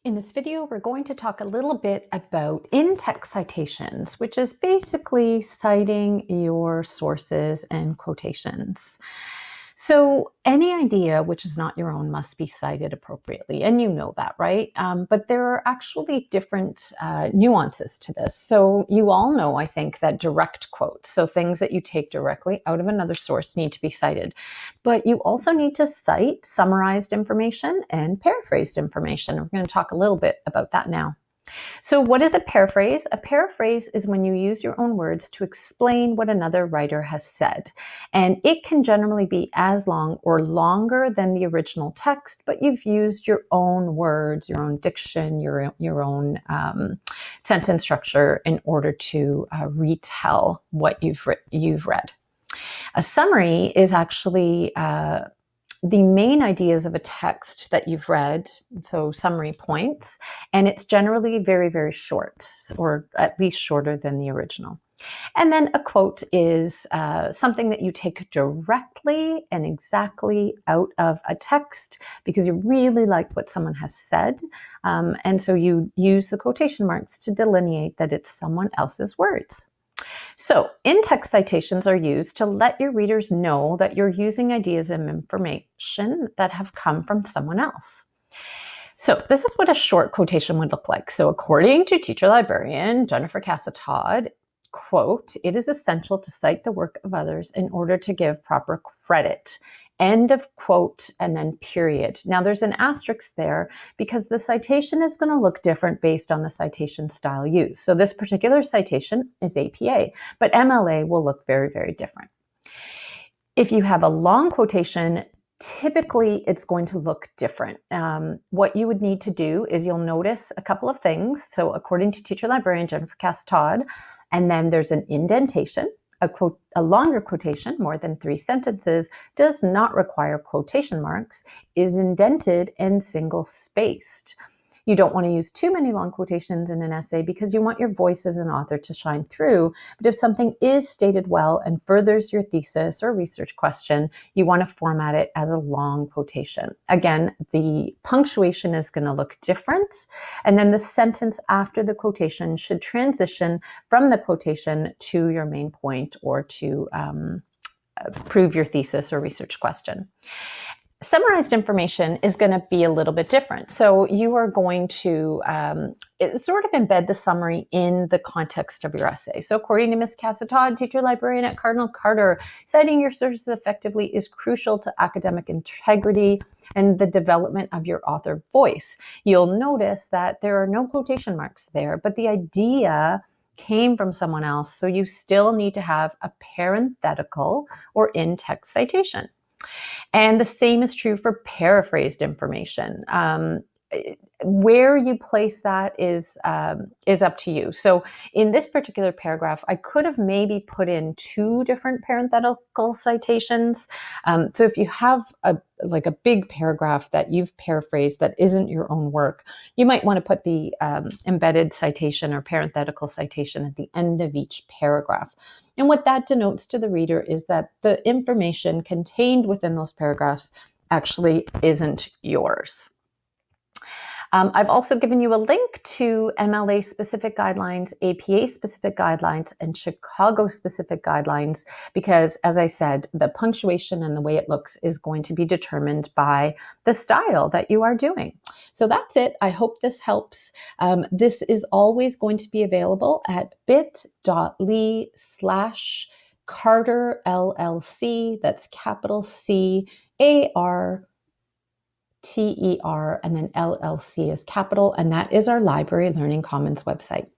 In this video, we're going to talk a little bit about in-text citations, which is basically citing your sources and quotations. So any idea which is not your own must be cited appropriately, and you know that, right? But there are actually different nuances to this. So you all know, I think, that direct quotes, so things that you take directly out of another source, need to be cited. But you also need to cite summarized information and paraphrased information. We're going to talk a little bit about that now. So what is a paraphrase? A paraphrase is when you use your own words to explain what another writer has said. And it can generally be as long or longer than the original text, but you've used your own words, your own diction, your own sentence structure in order to retell what you've read. A summary is actually the main ideas of a text that you've read, so summary points, and it's generally very, very short, or at least shorter than the original. And then a quote is something that you take directly and exactly out of a text because you really like what someone has said. And so you use the quotation marks to delineate that it's someone else's words. So in-text citations are used to let your readers know that you're using ideas and information that have come from someone else. So this is what a short quotation would look like. So according to teacher librarian Jennifer Todd, quote, "It is essential to cite the work of others in order to give proper credit." End of quote, and then period. Now there's an asterisk there because the citation is going to look different based on the citation style used. So this particular citation is APA, but MLA will look very, very different. If you have a long quotation, typically it's going to look different. What you would need to do is you'll notice a couple of things. So according to teacher librarian Jennifer Todd, and then there's an indentation. A longer quotation, more than 3 sentences, does not require quotation marks, is indented and single-spaced. You don't want to use too many long quotations in an essay because you want your voice as an author to shine through. But if something is stated well and furthers your thesis or research question, you want to format it as a long quotation. Again, the punctuation is going to look different. And then the sentence after the quotation should transition from the quotation to your main point or to prove your thesis or research question. Summarized information is going to be a little bit different. So you are going to sort of embed the summary in the context of your essay. So according to Ms. Todd, teacher librarian at Cardinal Carter, citing your sources effectively is crucial to academic integrity and the development of your author voice. You'll notice that there are no quotation marks there, but the idea came from someone else. So you still need to have a parenthetical or in-text citation. And the same is true for paraphrased information. Where you place that is up to you. So in this particular paragraph, I could have maybe put in 2 different parenthetical citations. So if you have a big paragraph that you've paraphrased that isn't your own work, you might want to put the embedded citation or parenthetical citation at the end of each paragraph. And what that denotes to the reader is that the information contained within those paragraphs actually isn't yours. I've also given you a link to MLA-specific guidelines, APA-specific guidelines, and Chicago-specific guidelines because, as I said, the punctuation and the way it looks is going to be determined by the style that you are doing. So that's it. I hope this helps. This is always going to be available at bit.ly/Carter LLC. That's capital CARTER, and then LLC is capital, and that is our Library Learning Commons website.